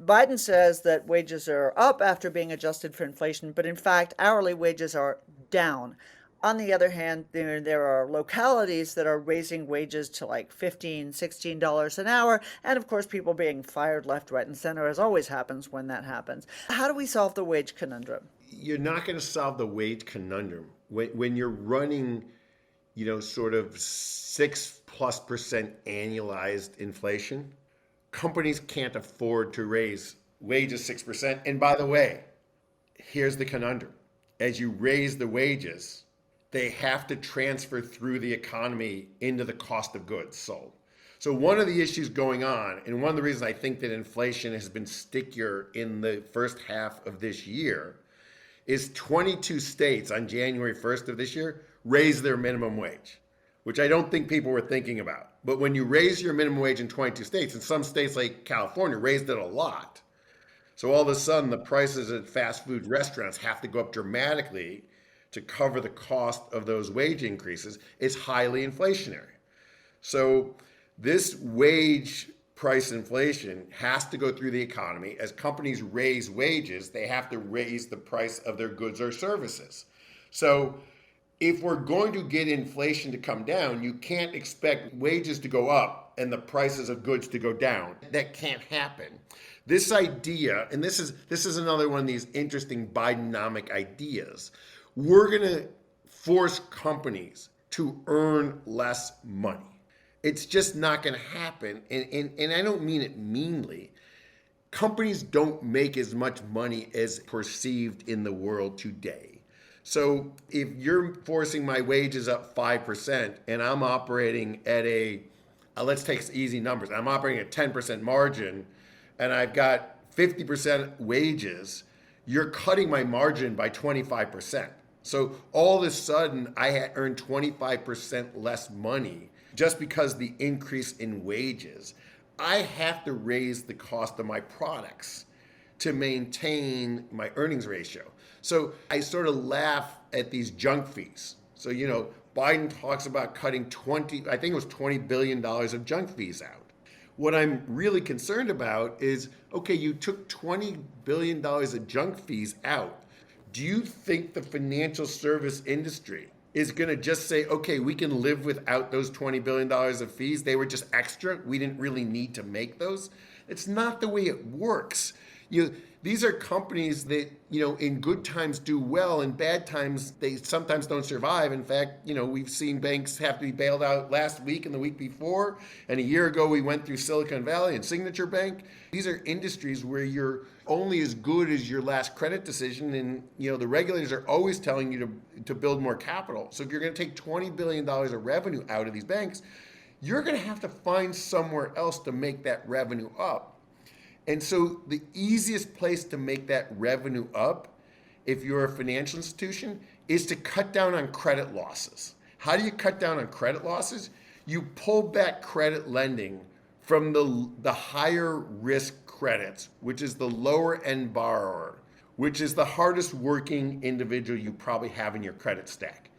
Speaker 2: Biden says that wages are up after being adjusted for inflation, but in fact, hourly wages are down. On the other hand, there are localities that are raising wages to like $15, $16 an hour. And of course, people being fired left, right, and center, as always happens when that happens. How do we solve the wage conundrum?
Speaker 4: You're not going to solve the wage conundrum. When you're running, sort of 6+% annualized inflation, companies can't afford to raise wages 6%. And by the way, here's the conundrum. As you raise the wages, they have to transfer through the economy into the cost of goods sold. So one of the issues going on, and one of the reasons I think that inflation has been stickier in the first half of this year, is 22 states on January 1st of this year raised their minimum wage, which I don't think people were thinking about. But when you raise your minimum wage in 22 states, and some states like California raised it a lot, so all of a sudden the prices at fast food restaurants have to go up dramatically to cover the cost of those wage increases. It's highly inflationary. So this wage price inflation has to go through the economy. As companies raise wages, they have to raise the price of their goods or services. So if we're going to get inflation to come down, you can't expect wages to go up and the prices of goods to go down. That can't happen. This idea, and this is another one of these interesting Bidenomic ideas, we're going to force companies to earn less money. It's just not going to happen. And I don't mean it meanly. companies don't make as much money as perceived in the world today. So if you're forcing my wages up 5% and I'm operating at let's take easy numbers. I'm operating at 10% margin and I've got 50% wages, you're cutting my margin by 25%. So all of a sudden I earned 25% less money just because the increase in wages. I have to raise the cost of my products to maintain my earnings ratio. So I sort of laugh at these junk fees. So, Biden talks about cutting $20 billion of junk fees out. What I'm really concerned about is, okay, you took $20 billion of junk fees out. Do you think the financial service industry is going to just say, okay, we can live without those $20 billion of fees? They were just extra. We didn't really need to make those. It's not the way it works. These are companies that, in good times do well. In bad times, they sometimes don't survive. In fact, we've seen banks have to be bailed out last week and the week before. And a year ago, we went through Silicon Valley and Signature Bank. These are industries where you're only as good as your last credit decision. And, the regulators are always telling you to build more capital. So if you're going to take $20 billion of revenue out of these banks, you're going to have to find somewhere else to make that revenue up. And so the easiest place to make that revenue up, if you're a financial institution, is to cut down on credit losses. How do you cut down on credit losses? You pull back credit lending from the higher risk credits, which is the lower end borrower, which is the hardest working individual you probably have in your credit stack.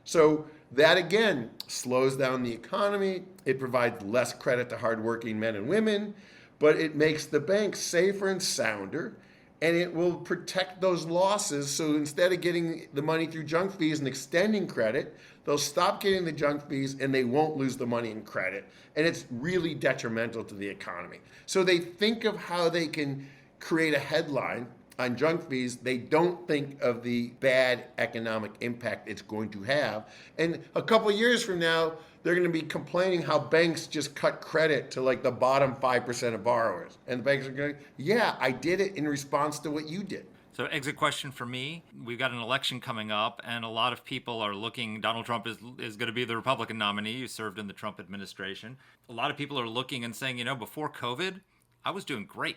Speaker 4: So that again slows down the economy. It provides less credit to hardworking men and women, but it makes the banks safer and sounder, and it will protect those losses. So instead of getting the money through junk fees and extending credit, they'll stop getting the junk fees and they won't lose the money in credit. And it's really detrimental to the economy. So they think of how they can create a headline on junk fees. They don't think of the bad economic impact it's going to have. And a couple of years from now, they're going to be complaining how banks just cut credit to like the bottom 5% of borrowers. And the banks are going, yeah, I did it in response to what you did.
Speaker 1: So exit question for me, we've got an election coming up and a lot of people are looking, Donald Trump is going to be the Republican nominee who served in the Trump administration. A lot of people are looking and saying, before COVID, I was doing great.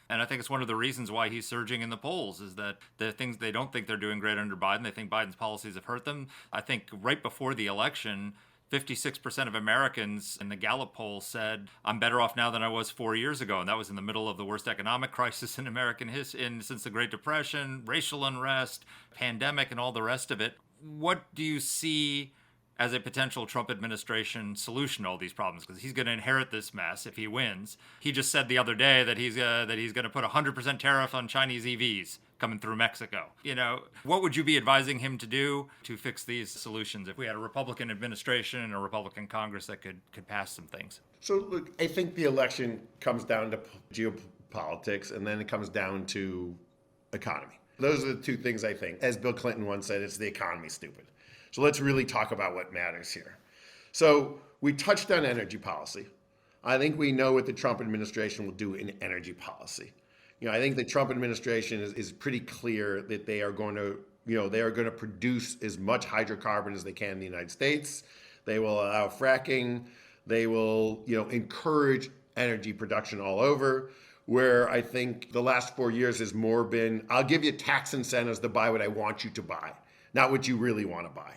Speaker 1: And I think it's one of the reasons why he's surging in the polls is that the things they don't think they're doing great under Biden. They think Biden's policies have hurt them. I think right before the election, 56% of Americans in the Gallup poll said, I'm better off now than I was 4 years ago. And that was in the middle of the worst economic crisis in American history since the Great Depression, racial unrest, pandemic, and all the rest of it. What do you see as a potential Trump administration solution to all these problems? Because he's going to inherit this mess if he wins. He just said the other day that he's going to put 100% tariff on Chinese EVs coming through Mexico. What would you be advising him to do to fix these solutions if we had a Republican administration and a Republican Congress that could pass some things?
Speaker 4: So look, I think the election comes down to geopolitics and then it comes down to economy. Those are the two things I think. As Bill Clinton once said, it's the economy, stupid. So let's really talk about what matters here. So we touched on energy policy. I think we know what the Trump administration will do in energy policy. I think the Trump administration is pretty clear that they are going to produce as much hydrocarbon as they can in the United States. They will allow fracking. They will, encourage energy production all over. Where I think the last 4 years has more been, I'll give you tax incentives to buy what I want you to buy, not what you really want to buy.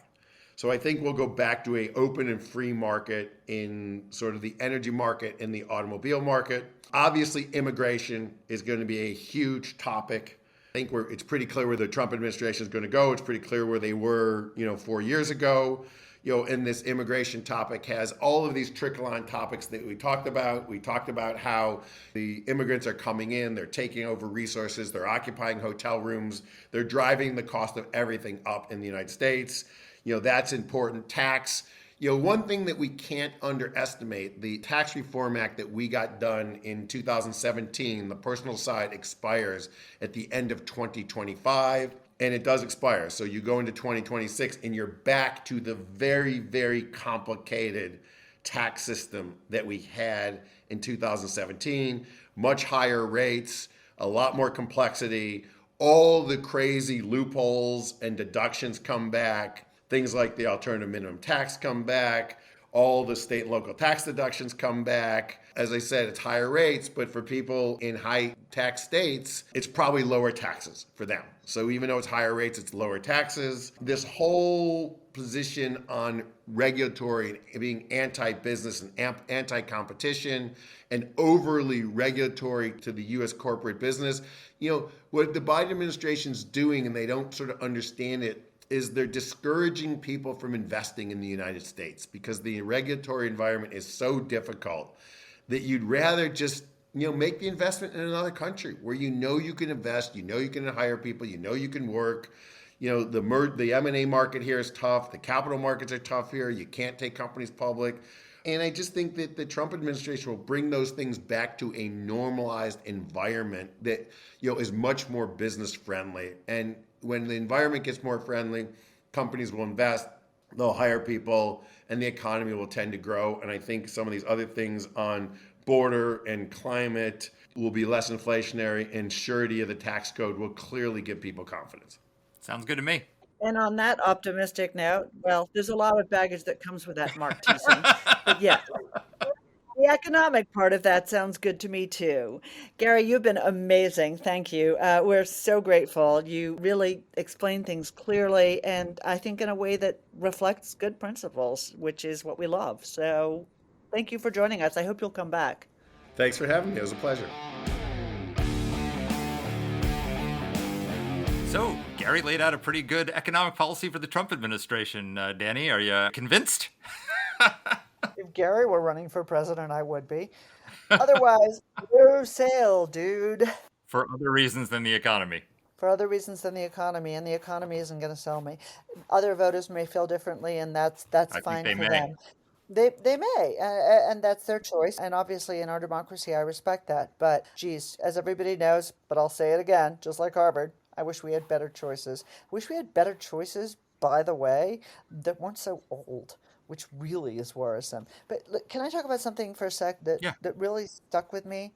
Speaker 4: So I think we'll go back to an open and free market in sort of the energy market and the automobile market. Obviously, immigration is going to be a huge topic. I think it's pretty clear where the Trump administration is going to go. It's pretty clear where they were, 4 years ago. And this immigration topic has all of these trickle-on topics that we talked about. We talked about how the immigrants are coming in, they're taking over resources, they're occupying hotel rooms, they're driving the cost of everything up in the United States. That's important. Tax. One thing that we can't underestimate, the Tax Reform Act that we got done in 2017, the personal side expires at the end of 2025. And it does expire. So you go into 2026 and you're back to the very, very complicated tax system that we had in 2017, much higher rates, a lot more complexity, all the crazy loopholes and deductions come back, things like the alternative minimum tax come back, all the state and local tax deductions come back. As I said, it's higher rates, but for people in high tax states, it's probably lower taxes for them. So even though it's higher rates, it's lower taxes. This whole position on regulatory and being anti-business and anti-competition and overly regulatory to the U.S. corporate business, what the Biden administration's doing, and they don't sort of understand it, is they're discouraging people from investing in the United States because the regulatory environment is so difficult that you'd rather just make the investment in another country where you can invest, you can hire people, you can work. The M&A market here is tough. The capital markets are tough here. You can't take companies public. And I just think that the Trump administration will bring those things back to a normalized environment that is much more business friendly. And when the environment gets more friendly, companies will invest, they'll hire people, and the economy will tend to grow. And I think some of these other things on border and climate will be less inflationary, and surety of the tax code will clearly give people confidence.
Speaker 1: Sounds good to me.
Speaker 2: And on that optimistic note, well, there's a lot of baggage that comes with that, Mark Thiessen. But yeah, the economic part of that sounds good to me too. Gary, you've been amazing. Thank you. We're so grateful. You really explain things clearly and I think in a way that reflects good principles, which is what we love. So thank you for joining us. I hope you'll come back.
Speaker 4: Thanks for having me. It was a pleasure.
Speaker 1: So, Gary laid out a pretty good economic policy for the Trump administration. Danny, are you convinced?
Speaker 2: If Gary were running for president, I would be. Otherwise, no sale, dude.
Speaker 1: For other reasons than the economy.
Speaker 2: For other reasons than the economy, and the economy isn't going to sell me. Other voters may feel differently, and that's fine for them. They may, and that's their choice. And obviously, in our democracy, I respect that. But, geez, as everybody knows, but I'll say it again, just like Harvard, I wish we had better choices. I wish we had better choices, by the way, that weren't so old, which really is worrisome. But look, can I talk about something for a sec that really stuck with me?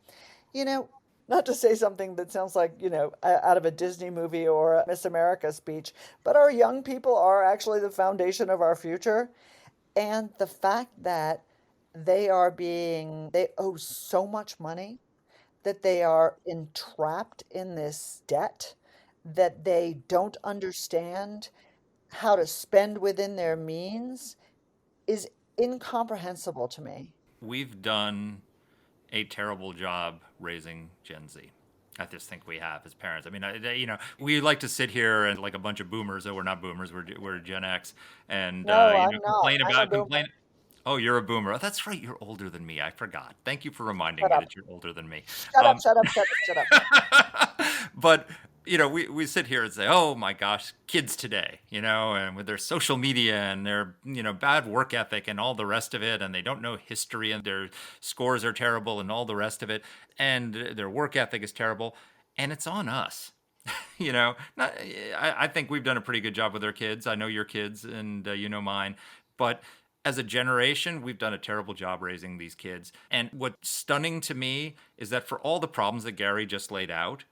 Speaker 2: Not to say something that sounds like, out of a Disney movie or a Miss America speech, but our young people are actually the foundation of our future. And the fact that they owe so much money, that they are entrapped in this debt, that they don't understand how to spend within their means is incomprehensible to me.
Speaker 1: We've done a terrible job raising Gen Z. I just think we have as parents. I mean, we like to sit here and like a bunch of boomers. Oh, we're not boomers. We're Gen X, and
Speaker 2: No, I'm
Speaker 1: complain
Speaker 2: not.
Speaker 1: about complain. Oh, you're a boomer. Oh, that's right. You're older than me. I forgot. Thank you for reminding me that you're older than me.
Speaker 2: Shut up.
Speaker 1: But we sit here and say, oh my gosh, kids today, and with their social media and their, bad work ethic and all the rest of it, and they don't know history and their scores are terrible and all the rest of it, and their work ethic is terrible, and it's on us. I think we've done a pretty good job with our kids. I know your kids and mine, but as a generation, we've done a terrible job raising these kids. And what's stunning to me is that for all the problems that Gary just laid out,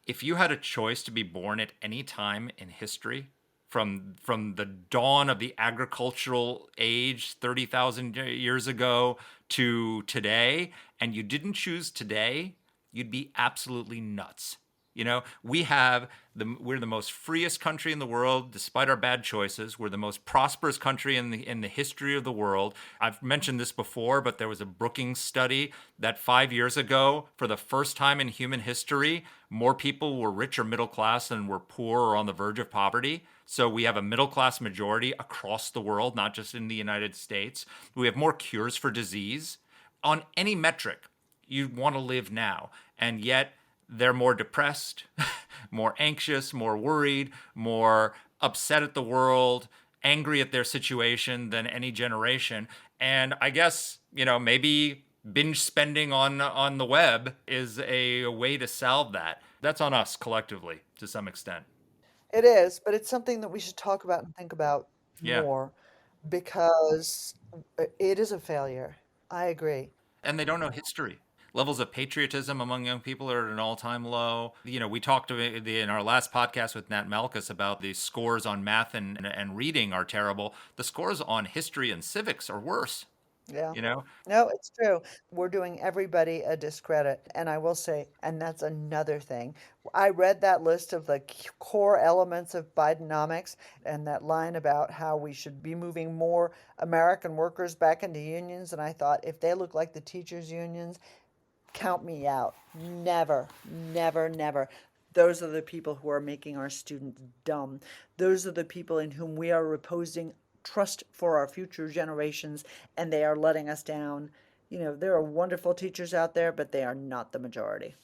Speaker 1: if you had a choice to be born at any time in history, from the dawn of the agricultural age 30,000 years ago to today, and you didn't choose today, you'd be absolutely nuts. We're the most freest country in the world, despite our bad choices. We're the most prosperous country in the history of the world. I've mentioned this before, but there was a Brookings study that 5 years ago, for the first time in human history, more people were rich or middle class than were poor or on the verge of poverty. So we have a middle class majority across the world, not just in the United States. We have more cures for disease. On any metric, you want to live now. And yet, they're more depressed, more anxious, more worried, more upset at the world, angry at their situation than any generation. And I guess, maybe binge spending on the web is a way to solve that. That's on us collectively to some extent.
Speaker 2: It is, but it's something that we should talk about and think about more. because it is a failure. I agree.
Speaker 1: And they don't know history. Levels of patriotism among young people are at an all-time low. We talked in our last podcast with Nat Malkus about the scores on math and reading are terrible. The scores on history and civics are worse.
Speaker 2: Yeah.
Speaker 1: No,
Speaker 2: it's true. We're doing everybody a discredit. And I will say, and that's another thing. I read that list of the core elements of Bidenomics and that line about how we should be moving more American workers back into unions. And I thought, if they look like the teachers' unions, count me out. Never, never, never. Those are the people who are making our students dumb. Those are the people in whom we are reposing trust for our future generations, and they are letting us down. There are wonderful teachers out there, but they are not the majority.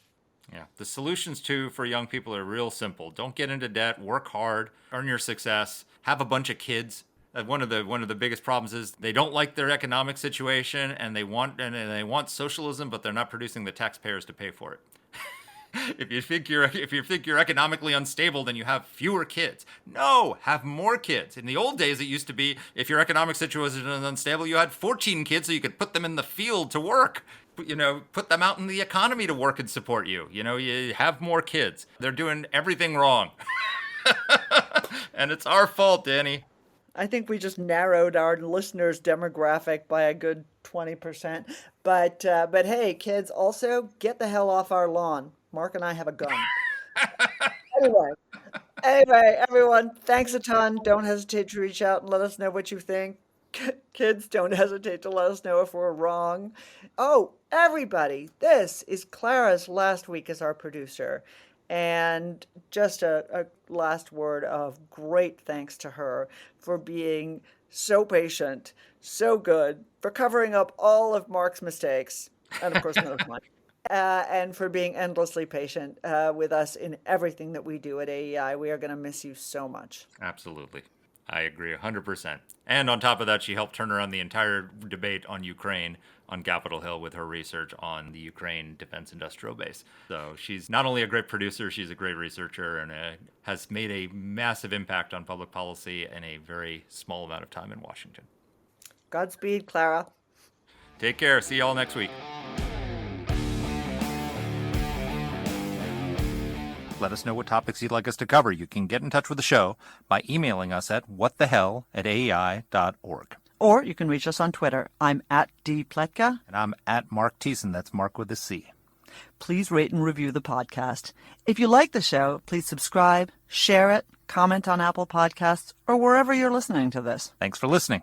Speaker 1: Yeah. The solutions for young people are real simple. Don't get into debt, work hard, earn your success, have a bunch of kids. One of the biggest problems is they don't like their economic situation and they want socialism, but they're not producing the taxpayers to pay for it. If you think you're economically unstable, then you have fewer kids. No, have more kids. In the old days, it used to be if your economic situation was unstable, you had 14 kids so you could put them in the field to work. Put them out in the economy to work and support you. You have more kids. They're doing everything wrong. And it's our fault, Danny.
Speaker 2: I think we just narrowed our listeners' demographic by a good 20%. But hey, kids, also get the hell off our lawn. Mark and I have a gun. Anyway, everyone, thanks a ton. Don't hesitate to reach out and let us know what you think. Kids, don't hesitate to let us know if we're wrong. Oh, everybody, this is Clara's last week as our producer. And just a last word of great thanks to her for being so patient, so good, for covering up all of Mark's mistakes, and of course none of mine, and for being endlessly patient with us in everything that we do at AEI. We are going to miss you so much.
Speaker 1: Absolutely. I agree 100%. And on top of that, she helped turn around the entire debate on Ukraine on Capitol Hill with her research on the Ukraine Defense Industrial Base. So she's not only a great producer, she's a great researcher and has made a massive impact on public policy in a very small amount of time in Washington.
Speaker 2: Godspeed, Clara.
Speaker 1: Take care. See y'all next week. Let us know what topics you'd like us to cover. You can get in touch with the show by emailing us at whatthehell@aei.org.
Speaker 2: Or you can reach us on Twitter. I'm at @dpletka.
Speaker 1: And I'm at Mark Thiessen. That's Mark with a C.
Speaker 2: Please rate and review the podcast. If you like the show, please subscribe, share it, comment on Apple Podcasts, or wherever you're listening to this.
Speaker 1: Thanks for listening.